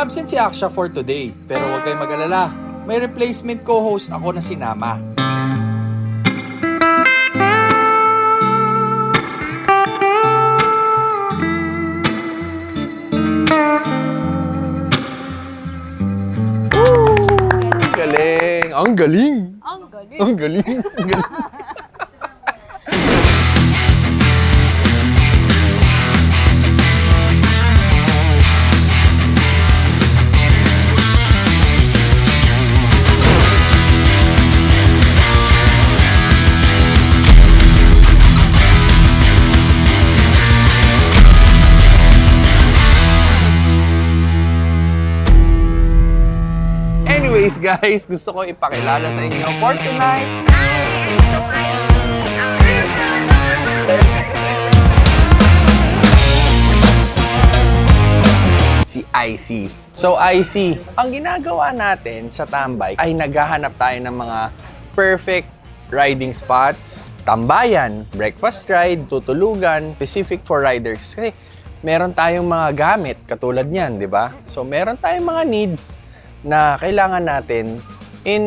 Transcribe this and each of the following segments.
Absent si Aksha for today, pero huwag kayong mag-alala. May replacement co-host ako na si Nama. Galing! Ang galing! Ang galing. Ang galing! Ang galing! Anyways guys, gusto ko ipakilala sa inyo for tonight. Si IC. So IC, ang ginagawa natin sa Tambay ay naghahanap tayo ng mga perfect riding spots, tambayan, breakfast ride, tutulugan, specific for riders. Kasi meron tayong mga gamit katulad niyan, di ba? So meron tayong mga needs na kailangan natin in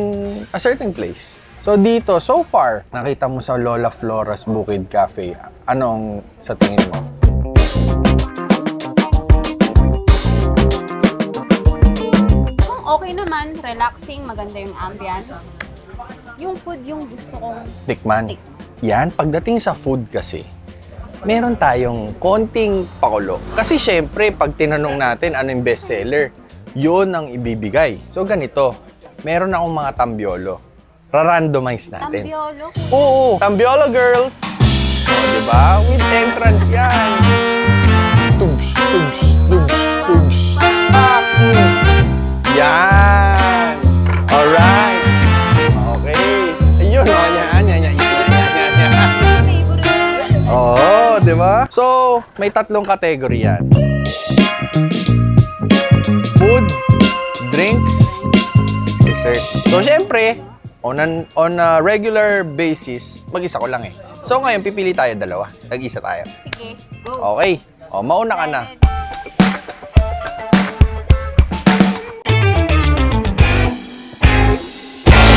a certain place. So dito, so far, nakita mo sa Lola Flora's Bukid Cafe, anong sa tingin mo? Kung okay naman, relaxing, maganda yung ambience. Yung food yung gusto kong Tikman. Yan, pagdating sa food kasi, meron tayong konting pakulo. Kasi syempre, pag tinanong natin ano yung bestseller, yun ang ibibigay. So ganito, meron akong mga tambiolo. Ra-randomize natin. tambiolo. Oo, tambiolo girls! O, diba? With entrance yan. Tugs, tugs, tugs, tugs. Pak! Yan! Alright! Okay. Ayun, o. Yan, yan, yan, yan, yan, yan. Favorite. Oo, diba? So, may tatlong category yan. Food, drinks, dessert. So, syempre, on a regular basis, mag-isa ko lang eh. So, ngayon, pipili tayo dalawa. Nag-isa tayo. Sige, go. Okay. O, mauna ka na.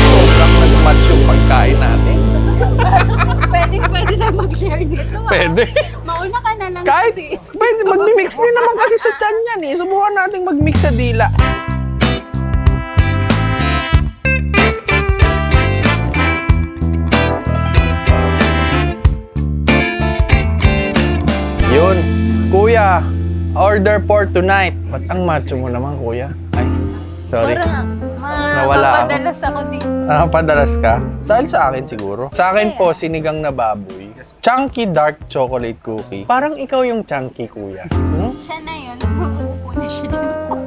Sobrang nag-match yung pagkain natin. Pwede na mag-share nito. Pwede. Mauna ka na lang Kahit, kasi. pwede, mag-mix din naman kasi sa tiyan yan eh. Subukan natin mag-mix sa dila. Yun. Kuya, order for tonight. Ba't ang macho mo naman, kuya? Ay, sorry. Nawala ako. Mapadalas ako dito. Padalas ka? Dahil sa akin siguro. Sa akin po, sinigang na baboy. Chunky dark chocolate cookie. Parang ikaw yung chunky, kuya. Hmm? Siya na yun. So, uupo na siya dyan.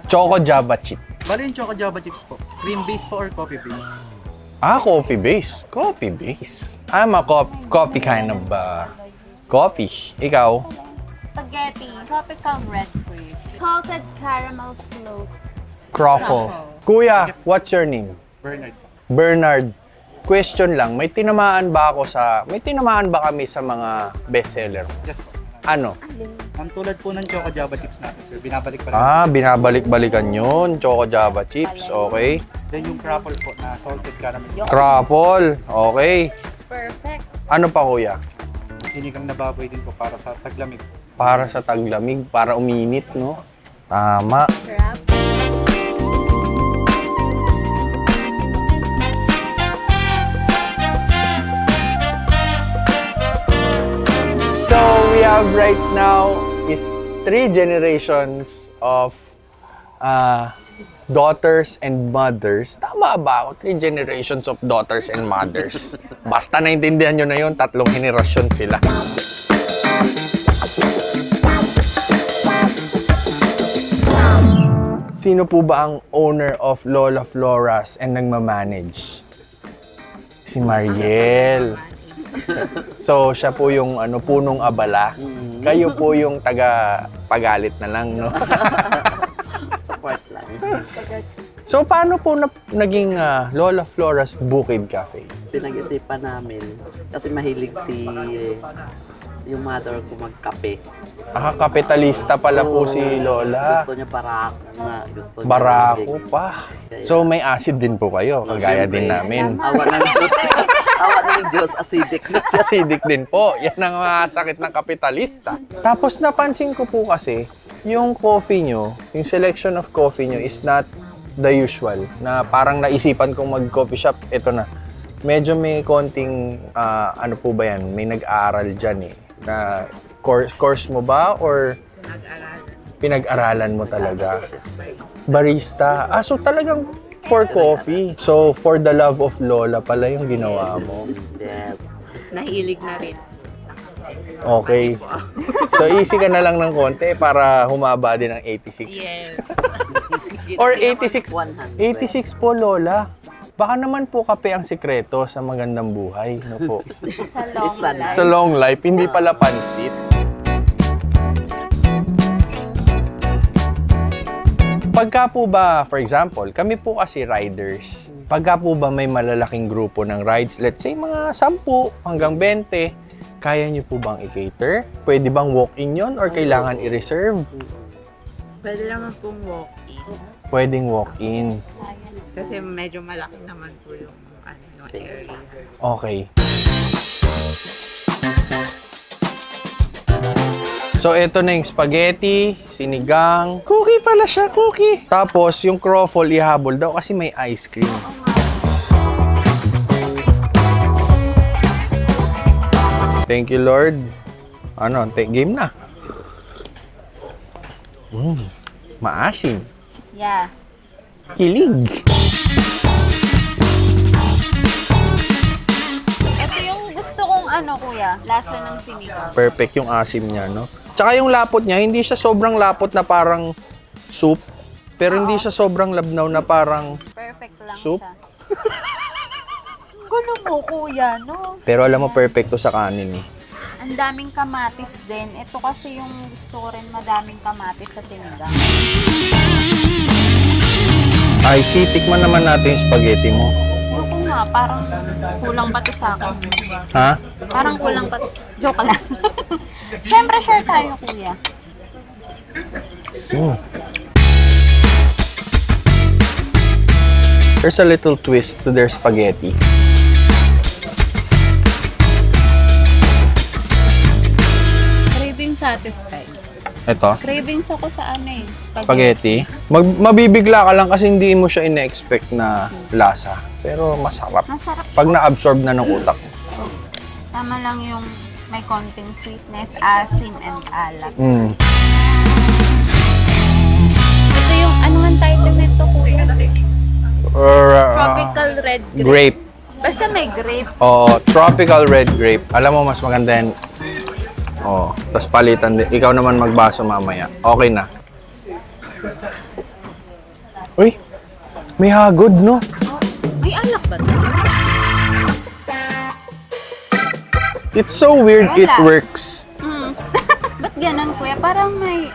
Choco Java chip. Bali yung Choco Java chips po. Cream base po or coffee base? Ah, coffee base. Coffee base. I'm a coffee kind of coffee. Ikaw? Spaghetti. Tropical bread fruit. Salted caramel float. Croffle. Kuya, what's your name? Bernard. Bernard. Question lang, may tinamaan ba kami sa mga bestseller? Yes po. Ano? Ang tulad po ng Choco Java chips natin, sir. Binabalik pa rin. Binabalik-balikan yun. Choco Java chips, okay. Then yung Crackle po na salted caramel. Croffle, okay. Perfect. Ano pa, kuya? Sinigang na baboy din po para sa taglamig. Para sa taglamig, para uminit, no? Tama. Crab. So, we have right now is 3 generations of daughters and mothers. Tama ba ako? 3 generations of daughters and mothers. Basta naintindihan nyo na yun, 3 henerasyon sila. Sino po ba ang owner of Lola Flora's and nagmamanage? Si Mariel. So, siya po yung punong abala. Kayo po yung taga-pagalit na lang, no? Support lang. So, paano po naging Lola Flora's Bukid Cafe? Pinag-isipan namin kasi mahilig si yung mother ko magkape. Kapitalista pala po si Lola. Gusto niya barako nga. Gusto niya Barako maging- pa. So may acid din po kayo, kagaya din namin. Awa ng Diyos. Awa ng Diyos, acidic na siya. Acidic din po. Yan ang sakit ng kapitalista. Tapos napansin ko po kasi, yung coffee nyo, yung selection of coffee nyo is not the usual. Na parang naisipan kong mag-coffee shop, ito na. Medyo may konting, ano po ba yan, may nag-aaral dyan eh. Na course mo ba or pinag-aralan mo talaga? Barista. So talagang for coffee. So for the love of Lola pala yung ginawa mo. Yes. Nahilig na rin. Okay. So easy ka na lang ng konti para humaba din ng 86. Yes. Or 86. 100. 86 po, Lola. Baka naman po kape ang sikreto sa magandang buhay. No po. Sa long Isa na. life. Sa long life, hindi pala pansit. Pagka po ba, for example, kami po kasi riders. Pagka po ba may malalaking grupo ng rides, let's say mga 10 hanggang 20, kaya niyo po bang i-cater? Pwede bang walk-in yun or kailangan i-reserve? Pwede naman pong walk-in. Pwedeng walk-in. Kasi medyo malaki naman po yung area. Okay. So, ito na yung spaghetti, sinigang. Cookie pala siya, cookie. Tapos, yung croffle, ihabol daw kasi may ice cream. Thank you, Lord. Ano, game na. Maasim. Yeah. Kilig. Ito yung gusto kong kuya, lasa ng sinigang. Perfect yung asim niya, no? Tsaka yung lapot niya, hindi siya sobrang lapot na parang soup. Pero hindi siya sobrang labnaw na parang Perfect lang Soup? siya. Gulo mo, kuya, no? pero alam mo, perfecto sa kanin. Eh. Ang daming kamatis din. Ito kasi yung gusto ko rin madaming kamatis sa sinigang. Ay, tikman naman natin yung spaghetti mo. Oo nga, parang kulang pa to sa akin. Ha? Parang kulang pa to. Joke lang. Siyempre, share tayo, kuya. There's a little twist to their spaghetti. Craving satisfied. Ito, Cravings ako sa spaghetti. Mabibigla ka lang kasi hindi mo siya ina-expect na lasa. Pero masarap. Masarap. Pag na-absorb na ng utak mo. Tama lang yung may konting sweetness, asim, and alat. Ito yung, ano ang title nito, kuya? Tropical red grape. Grape. Basta may grape. Oh, tropical red grape. Alam mo, mas maganda yan. Oh, tapos palitan din. Ikaw naman magbaso mamaya. Okay na. Uy, may hagod, no? Oh, may alak ba ito? It's so weird it Wala. works. Ba't ganun, kuya? Parang may,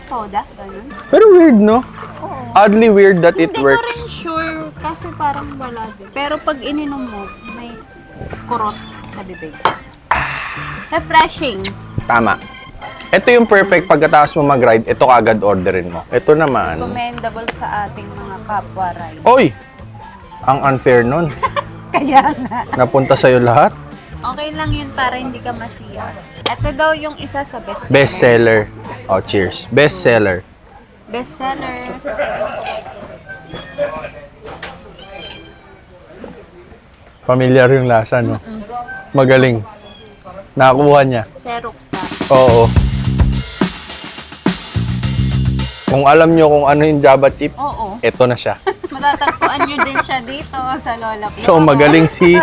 soda? Ganun? Pero weird, no? Oo. Oddly weird that it Hindi ko rin works. sure kasi parang wala din. Pero pag ininom mo, may kurot sa bibig. Refreshing. Tama. Ito yung perfect pagkatapos mo mag-ride, ito kagad orderin mo. Ito naman. Commendable sa ating mga kapwa rider. Oy! Ang unfair nun. Kaya nga. Napunta sa'yo lahat. Okay lang yun para hindi ka masiya. Ito daw yung isa sa best Bestseller. Oh, cheers. Bestseller. Bestseller. Familiar yung lasa, no? Magaling. Nakakuha niya. Xerox ka. Oo. Kung alam nyo kung ano yung Java chip, Oo. ito na siya. Matatagpuan nyo din siya dito sa Lola Flores. So, magaling si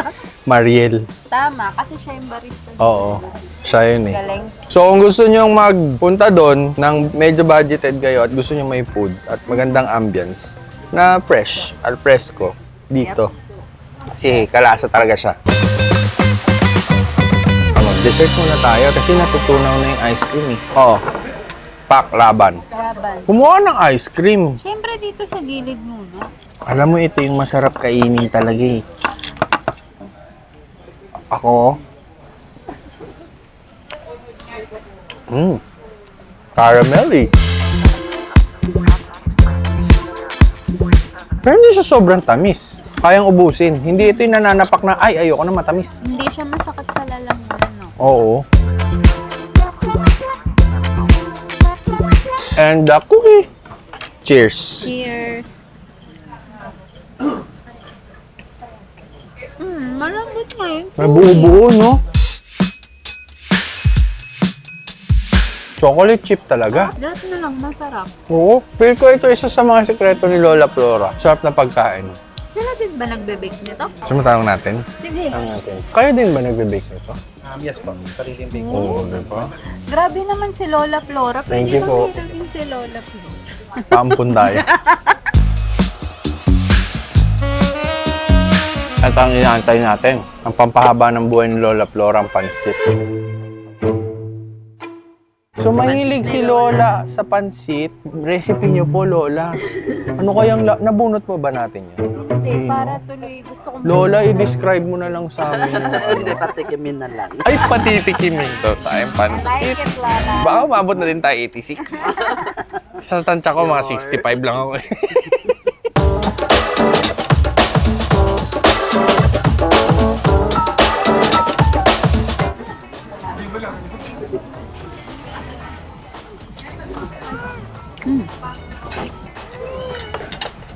Mariel. Tama, kasi siya yung barista. Oo. Siya yun eh. Galing. So, kung gusto nyo magpunta doon ng medyo budgeted kayo at gusto nyo may food at magandang ambience na fresh, al fresco, dito. Kasi kalasa talaga siya. Mag-dessert muna tayo kasi natutunaw na yung ice cream eh. Oo. Pak, laban. Laban. Kumuha ng ice cream. Siyempre dito sa gilid muna. Alam mo, ito yung masarap kainin talaga eh. Ako, Caramelly. Pero hindi siya sobrang tamis. Kayang ubusin. Hindi ito yung nananapak na, ay, ayoko na matamis. Hindi siya masakit sa lalamunan, no? Oo. And the cookie. Cheers. Cheers! Malambot nga yun. May buo-buo, no? Chocolate chip talaga. Lahat na lang, masarap. Oo. Feel ko ito isa sa mga sekreto ni Lola Flora. Sarap na pagkain. Sila din ba nagbe-bake nito? Sumatanong natin. Sige. Kayo din ba nagbe-bake nito? Yes po, sariling bake. Oo, di ba? Grabe naman si Lola Flora. Thank Pwede you po. bang din si Lola Flora? Paampundaya. At ang inaantay natin, ang pampahaba ng buhay ni Lola Flora, ang pansit. So, mahilig si Lola sa pansit. Recipe niyo po, Lola. Ano kayang, nabunot mo ba natin yan? Hindi, para tuloy gusto kong... Lola, i-describe mo na lang sa amin yung Hindi, ano. patikimin na lang. Ay, patitikimin to tayong I pansit. like it, Lola. Baka umabot na din tayo 86. Sa tansya ko, mga 65 lang ako eh.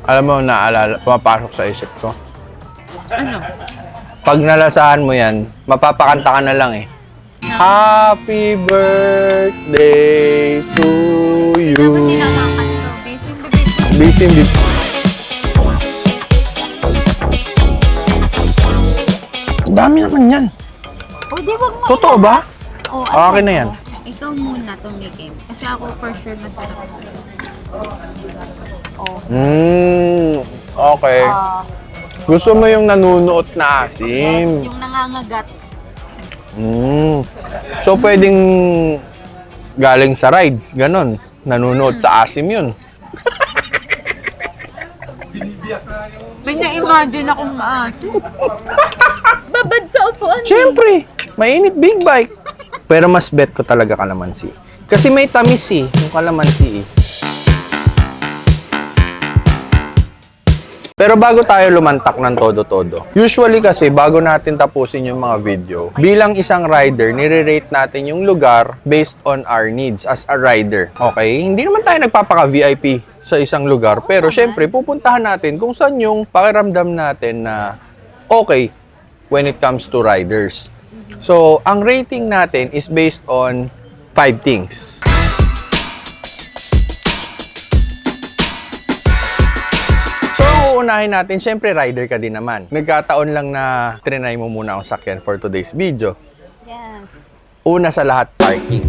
Alam mo, naalala, pumapasok sa isip ko. Ano? Pag nalasahan mo yan, mapapakanta ka na lang eh. Happy birthday to you. Hindi nakakanto. Busy in the bed. Busy in the- Ang dami naman yan. O, di wag mo. Totoo ba? O, Okay na yan. Ikaw muna tumikim. Kasi ako for sure masarap. Oh. Okay. Gusto mo yung nanunuot na Yes, asim. yung nangangagat. So, pwedeng galing sa rides, ganon. Nanunuot sa asim yun. May na-imagine akong maasim. Babad sa upuan. Siyempre, mainit big bike. Pero mas bet ko talaga kalamansi. Kasi may tamis eh, yung kalamansi eh. Pero bago tayo lumantak ng todo-todo, usually kasi bago natin tapusin yung mga video, bilang isang rider, nire-rate natin yung lugar based on our needs as a rider. Okay? Hindi naman tayo nagpapaka-VIP sa isang lugar, pero syempre, pupuntahan natin kung saan yung pakiramdam natin na okay when it comes to riders. So, ang rating natin is based on 5 things. So, uunahin natin, syempre rider ka din naman. Nagkataon lang na trinay mo muna ang sakyan for today's video. Yes. Una sa lahat, parking.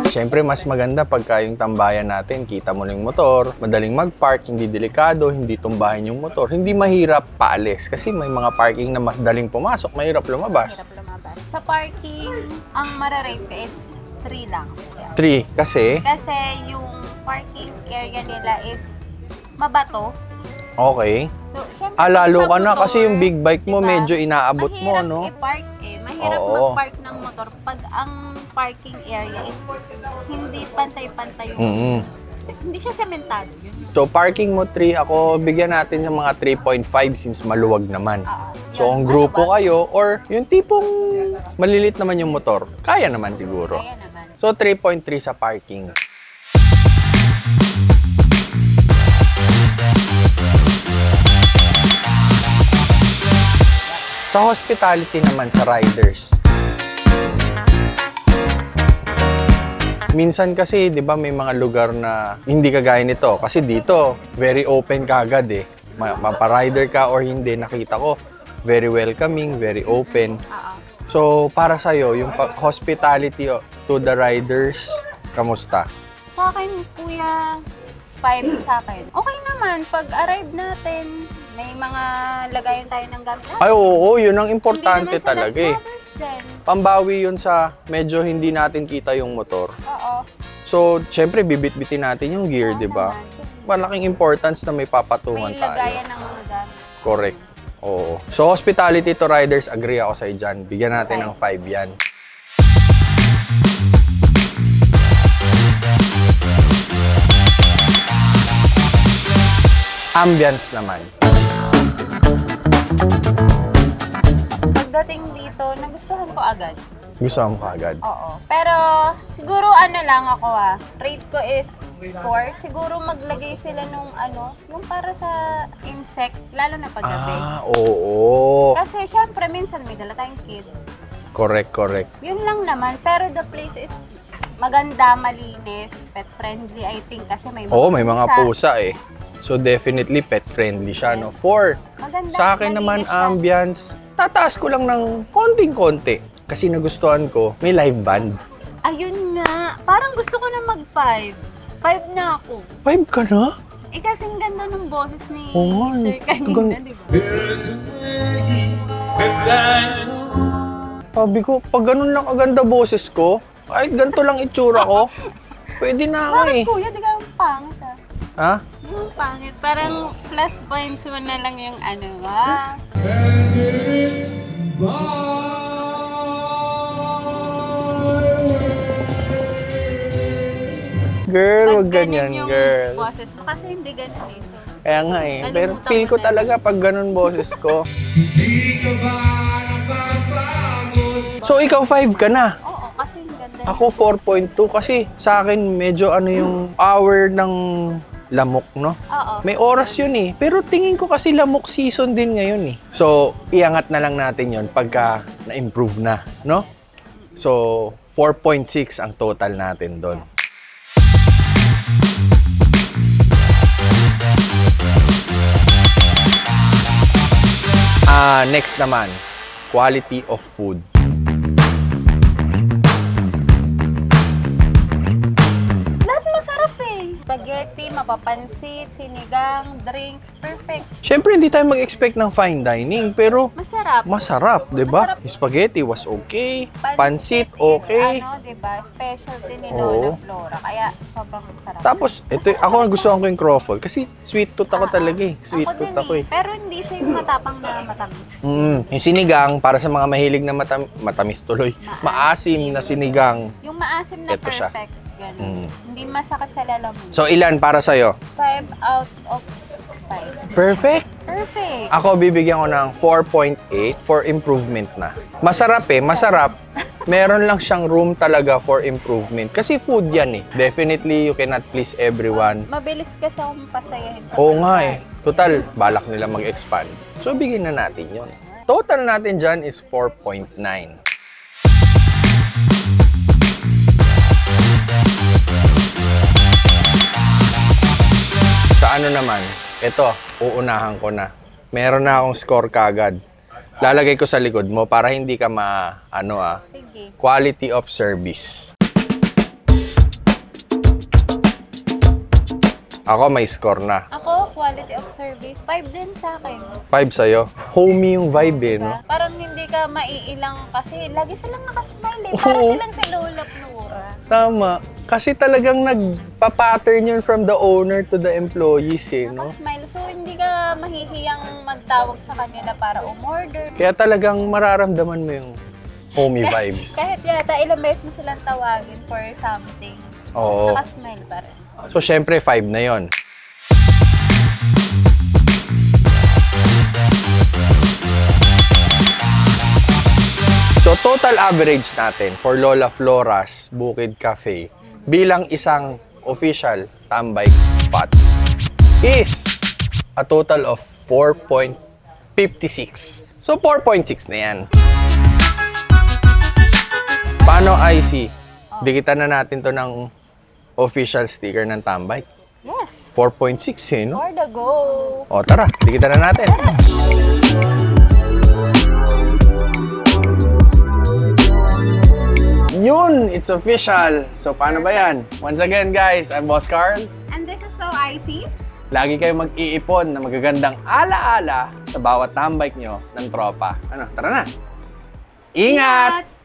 Syempre, mas maganda pagka yung tambayan natin, kita mo na yung motor, madaling mag-park, hindi delikado, hindi tumbahin yung motor, hindi mahirap paalis. Kasi may mga parking na madaling pumasok, mahirap lumabas. Hirap lumabas. Sa parking, ang mararate ka is 3 lang. 3, kasi, Kasi yung parking area nila is mabato. okay. So, syempre, Lalo sa ka na motor, kasi yung big bike mo, diba, medyo inaabot mo, mahirap no? i-park eh. Mahirap Oo. mag-park ng motor pag ang parking area is hindi pantay-pantay yung Mm-mm. hindi siya sementado yun. So, parking mo 3, ako bigyan natin ng mga 3.5 since maluwag naman. So, kung grupo kayo or yung tipong malilit naman yung motor, kaya naman siguro. Kaya naman. So, 3.3 sa parking. Sa hospitality naman sa riders. Minsan kasi, 'di ba, may mga lugar na hindi kagaya nito kasi dito very open kagad eh. Mapa-rider ka or hindi, nakita ko very welcoming, very open. So, para sa yung hospitality to the riders, kamusta? Sa akin, kuya, 5 sa akin. Okay naman, pag arrive natin, may mga lagayan tayo ng gamit. Ay, oo, yun ang importante Hindi naman talaga eh. din. Pambawi yun sa medyo hindi natin kita yung motor. Oo. So, syempre, bibit-bitin natin yung gear, Oo di ba? naman. Malaking importance na may papatungan May tayo. lagayan ng mga gamit. Correct. Oo. So, hospitality to riders, agree ako sa dyan. Bigyan natin ng 5 yan. Ambience naman. Pagdating dito, nagustuhan ko agad. Gusto mo kaagad. Oo. Pero siguro ano lang ako rate ko is 4. Siguro maglagay sila nung yung para sa insect, lalo na paggabi. Oo. Kasi syempre minsan may dala tayong kids. Correct. Yun lang naman. Pero the place is maganda, malinis, pet friendly I think kasi may mga Oo, may mga pusa eh. So definitely pet friendly siya, no? 4. Maganda, Sa akin naman, malinis siya. ambience, tataas ko lang ng konting-konti. Kasi nagustuhan ko, may live band. Ayun nga. Parang gusto ko na mag-5. 5 na ako. 5 ka na? Eh kasing ganda ng boses ni Oo nga, Sir kanina, gan- di ba? Sabi ko, pag ganun lang kaganda boses ko, kahit ganito lang itsura ko, pwede na ako eh. Bakit kuya, di ka yung pangit Ha? Yung pangit. Parang plus points mo na lang yung Girl, wag Pag ganyan, yung girl. boses mo. Kasi hindi ganun eh. So, Kaya nga eh. Pero Nalimutan feel ko ko na. talaga pag ganun boses ko. So, ikaw 5 ka na. oo, kasi yung ganda. Ako 4.2 kasi sa akin medyo yung hour ng lamok, no? Oo. May oras yun eh. Pero tingin ko kasi lamok season din ngayon eh. So, iangat na lang natin yun pagka na-improve na, no? So, 4.6 ang total natin doon. Next naman, quality of food. Lahat masarap eh. Spaghetti, mapapansit, sinigang, drinks, perfect. Siyempre, hindi tayo mag-expect ng fine dining, pero Masarap. masarap, di ba? Masarap. Spaghetti was okay, pansit is, okay. diba? Special din ni Oo. Lola Flora. Kaya sobrang masarap. Tapos, ito, ako nagustuhan ko yung croffle kasi sweet tooth ako talaga eh. Sweet Ako tooth din ako eh. Pero hindi siya yung matapang na matamis. Yung sinigang, para sa mga mahilig na matamis tuloy, maasim na sinigang. Yung maasim na Ito siya. perfect. Ganun. Hindi masakit sa lalamunan. So, ilan para sa'yo? 5 out of 5. Perfect! Perfect. Ako, bibigyan ko ng 4.8 for improvement na. Masarap eh, masarap. Meron lang siyang room talaga for improvement. Kasi food yan eh. Definitely, you cannot please everyone. Mabilis kasi akong pasayahin sa Oo nga eh. pagkain. Total, balak nila mag-expand. So, bigyan na natin yon. Total natin dyan is 4.9. Sa ano naman, ito, uunahan ko na. Meron na akong score kagad. Lalagay ko sa likod mo para hindi ka Sige. quality of service. Ako may score na. Ako, quality of service. 5 din sa akin. 5 sa'yo. Homey yung vibe eh, no? Diba? Parang hindi ka maiilang kasi lagi silang nakasmile eh. Para Oo. silang si Lola Flora. Tama. Kasi talagang nagpa-pattern yun from the owner to the employees eh, no? Nakasmile. So, hindi ka mahihiyang magtawag sa kanila para umorder. Kaya talagang mararamdaman mo yung homey vibes. Kahit yata ilang beses mo silang tawagin for something. Oo. Nakasmile pa rin. So, syempre, 5 na yon. So, total average natin for Lola Flora's Bukid Cafe bilang isang official tambay spot is a total of 4.56. So, 4.6 na yan. Paano, IC? Dikitan na natin to ng official sticker ng tambay. Yes. 4.6 eh, no? For the go. O, tara, dikitan na natin. Yun! It's official! So, paano ba yan? Once again, guys, I'm Boss Carl. And this is so icy. Lagi kayong mag-iipon na magagandang ala-ala sa bawat tambay nyo ng tropa. Ano, tara na! Ingat!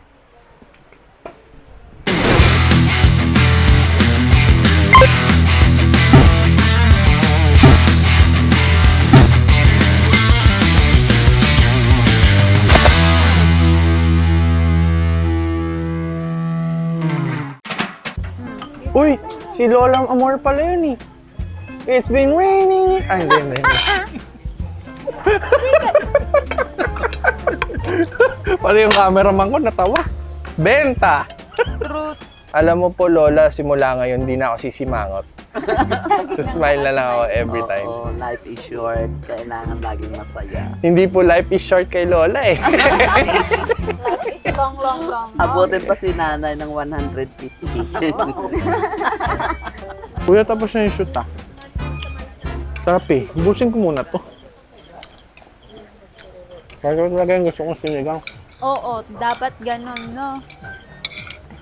Uy, si Lola Amor pala yun eh. It's been raining. Ay, hindi. Pala yung cameraman ko natawa. Benta! Truth. Alam mo po, Lola, simula ngayon, di na ako sisimangot. So, smile na lang ako every time. Oo, life is short. Kailangan laging masaya. Hindi po life is short kay Lola eh. Life is long, long, long. Abutin pa si nanay ng 150. Kuya, tapos na yung shoot ah. Sarap eh. Busin ko muna to. Bagay talaga yung gusto kong sinigang. Oo, dapat ganun, no?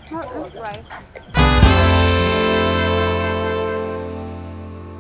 Right.